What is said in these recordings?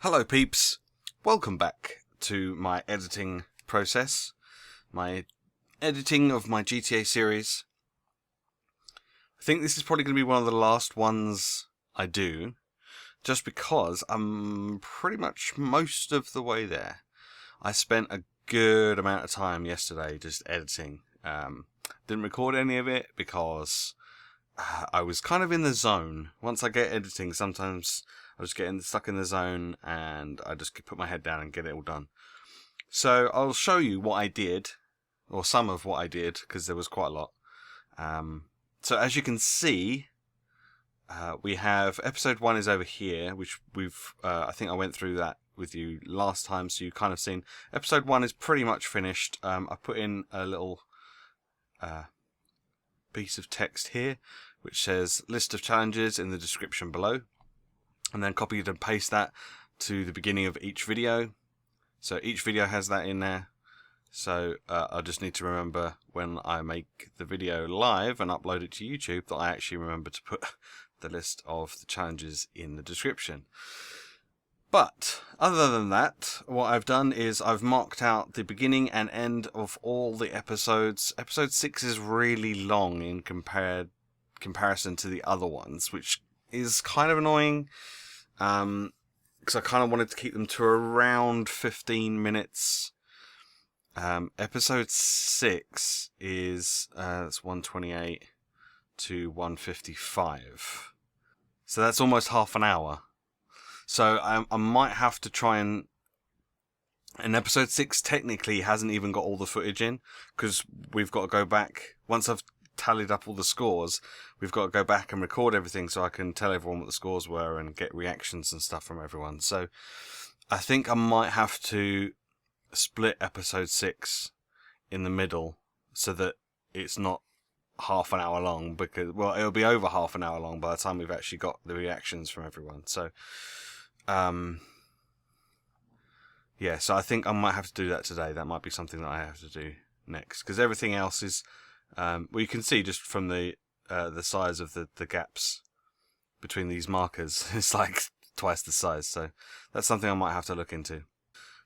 Hello peeps, welcome back to my editing process, my editing of my GTA series. I think this is probably going to be one of the last ones I do, just because I'm pretty much most of the way there. I spent a good amount of time yesterday just editing. Didn't record any of it because I was kind of in the zone. Once I get editing, sometimes I was getting stuck in the zone and I just put my head down and get it all done. So I'll show you what I did, or some of what I did, because there was quite a lot. So as you can see, we have episode 1 is over here, which I think I went through that with you last time, so you've kind of seen. Episode 1 is pretty much finished. I put in a little piece of text here, which says list of challenges in the description below, and then copied and paste that to the beginning of each video. So each video has that in there. So I just need to remember when I make the video live and upload it to YouTube that I actually remember to put the list of the challenges in the description. But other than that, what I've done is I've marked out the beginning and end of all the episodes. Episode 6 is really long in comparison to the other ones, which is kind of annoying, because I kind of wanted to keep them to around 15 minutes. Episode 6 is it's 128 to 155, so that's almost half an hour. So I might have to try and episode 6 technically hasn't even got all the footage in, because we've got to go back. Once I've tallied up all the scores, we've got to go back and record everything so I can tell everyone what the scores were and get reactions and stuff from everyone. So I think I might have to split episode 6 in the middle so that it's not half an hour long, because, well, it'll be over half an hour long by the time we've actually got the reactions from everyone. So yeah, so I think I might have to do that today. That might be something that I have to do next, because everything else is well, you can see just from the size of the gaps between these markers, it's like twice the size. So that's something I might have to look into.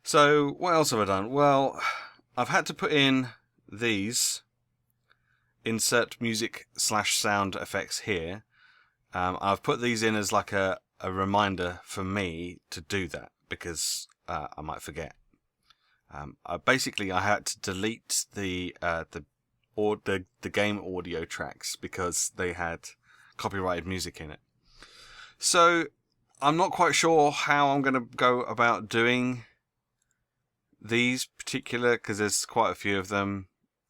So what else have I done? Well, I've had to put in these insert music / sound effects here. I've put these in as like a reminder for me to do that, because I might forget. I had to delete the game audio tracks because they had copyrighted music in it. So I'm not quite sure how I'm going to go about doing these particular, because there's quite a few of them.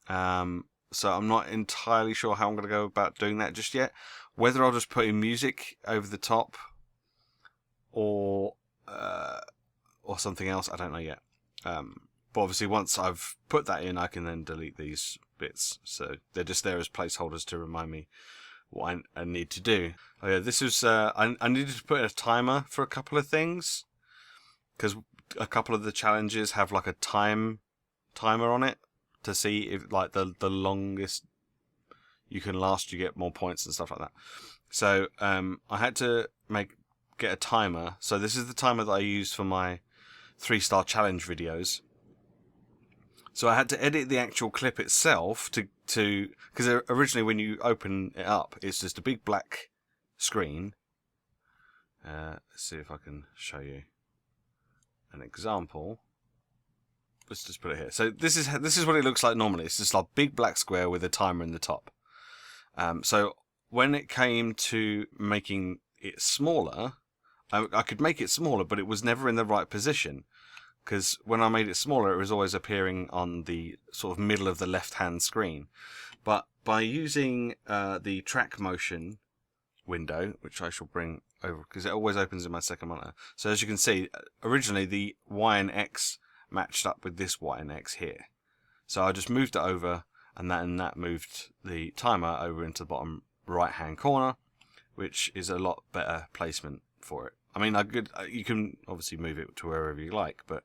So I'm not entirely sure how I'm going to go about doing that just yet. Whether I'll just put in music over the top or something else, I don't know yet. But obviously once I've put that in, I can then delete these bits. So they're just there as placeholders to remind me what I need to do. Oh yeah, this is I needed to put a timer for a couple of things, because a couple of the challenges have like a timer on it to see if, like, the longest you can last, you get more points and stuff like that. So I had to get a timer. So this is the timer that I used for my 3-star challenge videos. So I had to edit the actual clip itself to because originally when you open it up, it's just a big black screen. Let's see if I can show you an example. Let's just put it here. So this is what it looks like normally. It's just like a big black square with a timer in the top. So when it came to making it smaller, I could make it smaller, but it was never in the right position, because when I made it smaller, it was always appearing on the sort of middle of the left-hand screen. But by using the track motion window, which I shall bring over, because it always opens in my second monitor. So as you can see, originally the Y and X matched up with this Y and X here. So I just moved it over, and that moved the timer over into the bottom right-hand corner, which is a lot better placement for it. I mean, you can obviously move it to wherever you like, but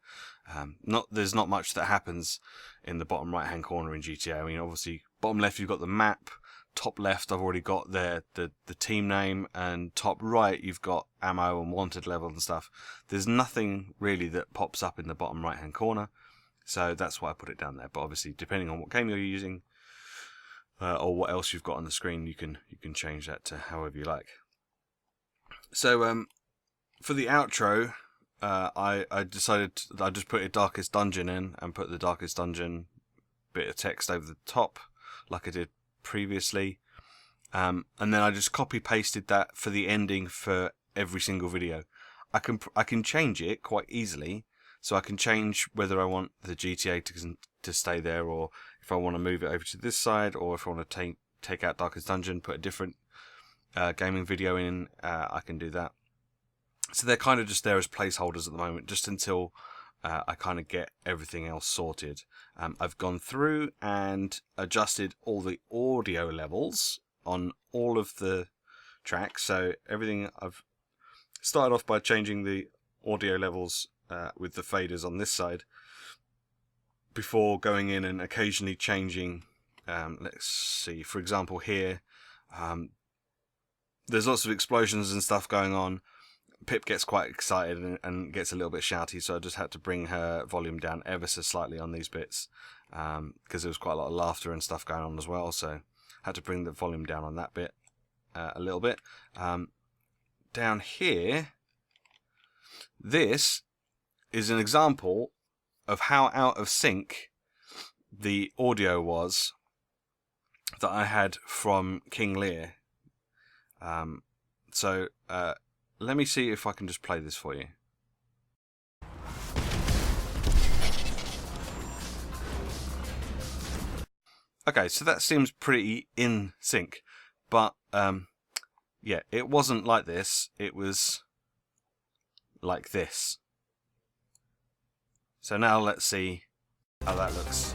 there's not much that happens in the bottom right-hand corner in GTA. I mean, obviously, bottom left you've got the map, top left I've already got there the team name, and top right you've got ammo and wanted level and stuff. There's nothing really that pops up in the bottom right hand corner, so that's why I put it down there. But obviously, depending on what game you're using or what else you've got on the screen, you can change that to however you like. So for the outro, I decided I just put a Darkest Dungeon in and put the Darkest Dungeon bit of text over the top like I did previously, and then I just copy pasted that for the ending for every single video. I can change it quite easily, so I can change whether I want the GTA to stay there, or if I want to move it over to this side, or if I want to take out Darkest Dungeon, put a different gaming video in, I can do that. So they're kind of just there as placeholders at the moment, just until I kind of get everything else sorted. I've gone through and adjusted all the audio levels on all of the tracks. So everything, I've started off by changing the audio levels with the faders on this side, before going in and occasionally changing. Let's see, for example here, there's lots of explosions and stuff going on. Pip gets quite excited and gets a little bit shouty, so I just had to bring her volume down ever so slightly on these bits, because there was quite a lot of laughter and stuff going on as well, so I had to bring the volume down on that bit a little bit. Down here, this is an example of how out of sync the audio was that I had from King Lear. So let me see if I can just play this for you. Okay, so that seems pretty in sync, but yeah, it wasn't like this, it was like this. So now let's see how that looks.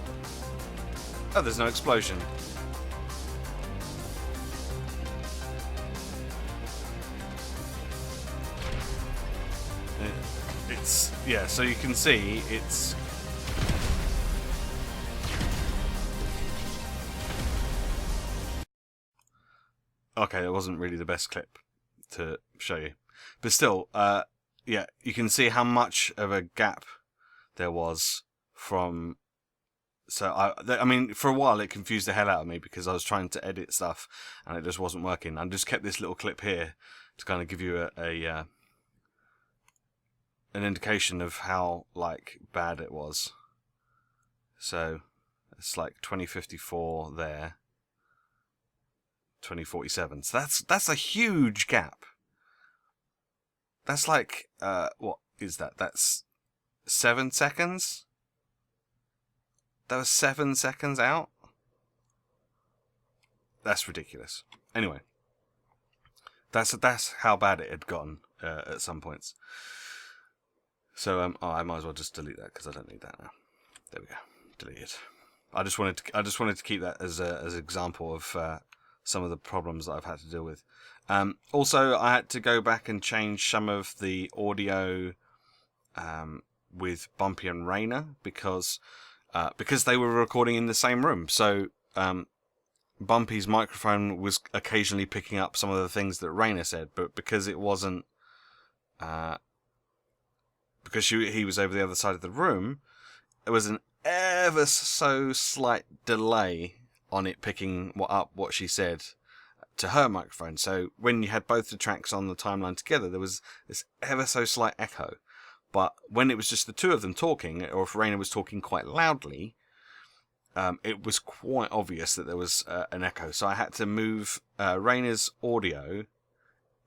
Oh, there's no explosion. It's, yeah, so you can see it's okay, it wasn't really the best clip to show you, but still, yeah, you can see how much of a gap there was from. So I mean, for a while it confused the hell out of me because I was trying to edit stuff and it just wasn't working. I just kept this little clip here to kind of give you an indication of how like bad it was. So it's like 2054 there, 2047. So that's a huge gap. That's like what is that? That's 7 seconds. That was 7 seconds out. That's ridiculous. Anyway, that's how bad it had gotten at some points. So oh, I might as well just delete that because I don't need that now. There we go, delete it. I just wanted to keep that as an example of some of the problems that I've had to deal with. Also, I had to go back and change some of the audio with Bumpy and Rainer because they were recording in the same room. So Bumpy's microphone was occasionally picking up some of the things that Rainer said, but because it wasn't, because he was over the other side of the room, there was an ever so slight delay on it picking up what she said to her microphone. So when you had both the tracks on the timeline together, there was this ever so slight echo. But when it was just the two of them talking, or if Rainer was talking quite loudly, it was quite obvious that there was an echo. So I had to move Rainer's audio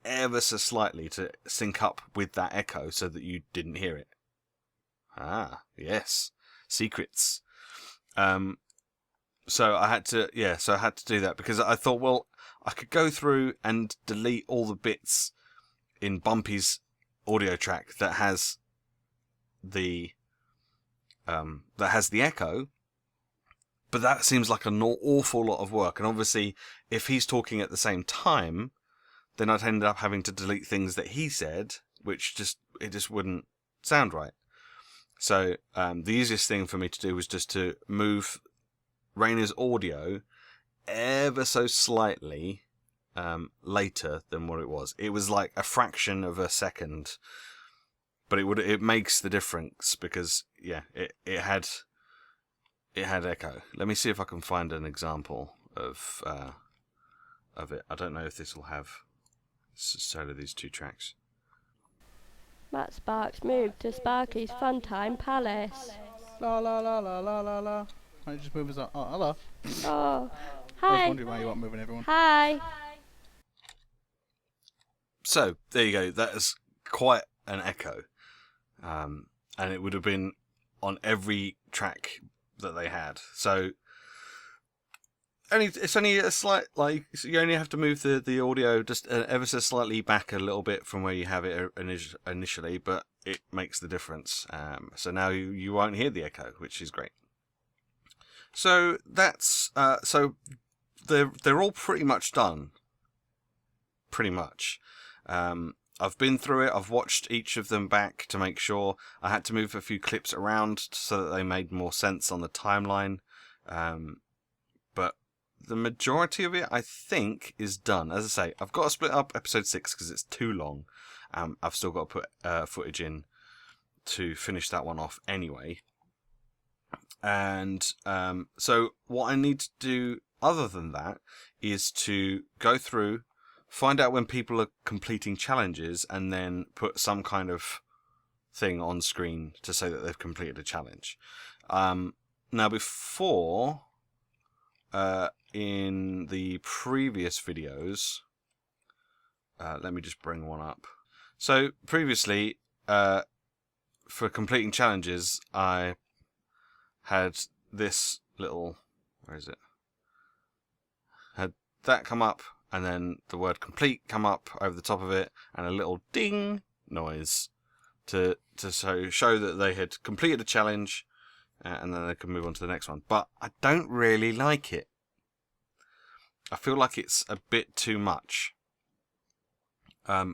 ever so slightly to sync up with that echo so that you didn't hear it. Ah, yes. Secrets. So I had to, so I had to do that because I thought, well, I could go through and delete all the bits in Bumpy's audio track that has the echo, but that seems like an awful lot of work. And obviously, if he's talking at the same time, then I'd end up having to delete things that he said, which just wouldn't sound right. So the easiest thing for me to do was just to move Rainer's audio ever so slightly later than what it was. It was like a fraction of a second, but it makes the difference because it had echo. Let me see if I can find an example of it. I don't know if this will have solo these 2 tracks. Matt Sparks moved to Sparky's Funtime Palace. La la la la la la la. Why don't you just move us on? Oh, hello. Oh, I was hi. wondering why you weren't moving everyone. Hi. So there you go. That is quite an echo, and it would have been on every track that they had. So it's only a slight, like, you only have to move the audio just ever so slightly back a little bit from where you have it initially, but it makes the difference. So now you won't hear the echo, which is great. So that's so they're all pretty much done. Pretty much. I've been through it. I've watched each of them back to make sure. I had to move a few clips around so that they made more sense on the timeline. But the majority of it, I think, is done. As I say, I've got to split up episode 6 because it's too long. I've still got to put footage in to finish that one off anyway. And so what I need to do other than that is to go through, find out when people are completing challenges, and then put some kind of thing on screen to say that they've completed a challenge. Now, before, in the previous videos, let me just bring one up. So previously, for completing challenges, I had this little, where is it? Had that come up, and then the word complete come up over the top of it, and a little ding noise to show that they had completed a challenge, and then they could move on to the next one. But I don't really like it. I feel like it's a bit too much.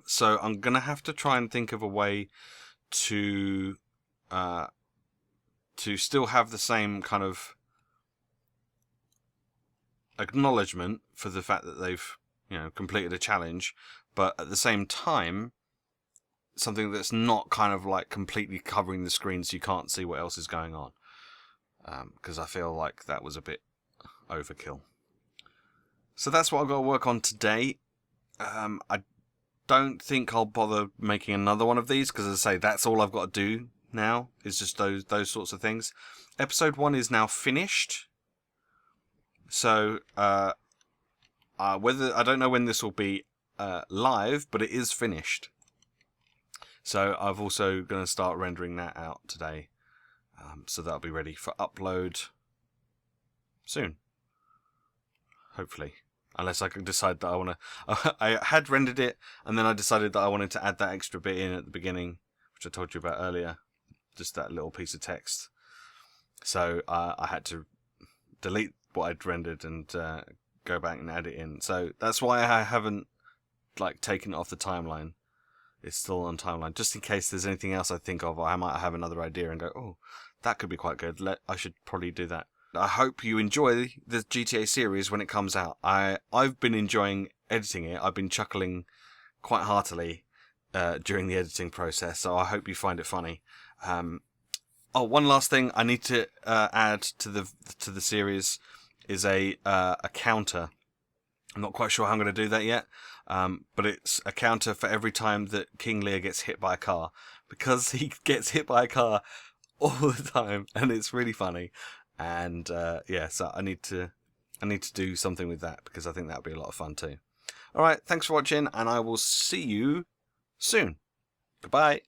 So I'm gonna have to try and think of a way to still have the same kind of acknowledgement for the fact that they've, completed a challenge, but at the same time, something that's not kind of like completely covering the screen so you can't see what else is going on. Because I feel like that was a bit overkill. So that's what I've got to work on today. I don't think I'll bother making another one of these, because as I say, that's all I've got to do now, is just those sorts of things. Episode 1 is now finished. So, whether I don't know when this will be live, but it is finished. So I've also going to start rendering that out today. So that'll be ready for upload soon. Hopefully. Unless I can decide that I want to... I had rendered it, and then I decided that I wanted to add that extra bit in at the beginning, which I told you about earlier. Just that little piece of text. So I had to delete what I'd rendered and go back and add it in. So that's why I haven't taken it off the timeline. It's still on timeline, just in case there's anything else I think of, or I might have another idea and go, oh, that could be quite good. I should probably do that. I hope you enjoy the GTA series when it comes out. I've been enjoying editing it. I've been chuckling quite heartily during the editing process, so I hope you find it funny. One last thing I need to add to the series is a counter. I'm not quite sure how I'm going to do that yet, but it's a counter for every time that King Lear gets hit by a car, because he gets hit by a car all the time, and it's really funny. And so I need to do something with that, because I think that would be a lot of fun too. All right, thanks for watching, and I will see you soon. Goodbye.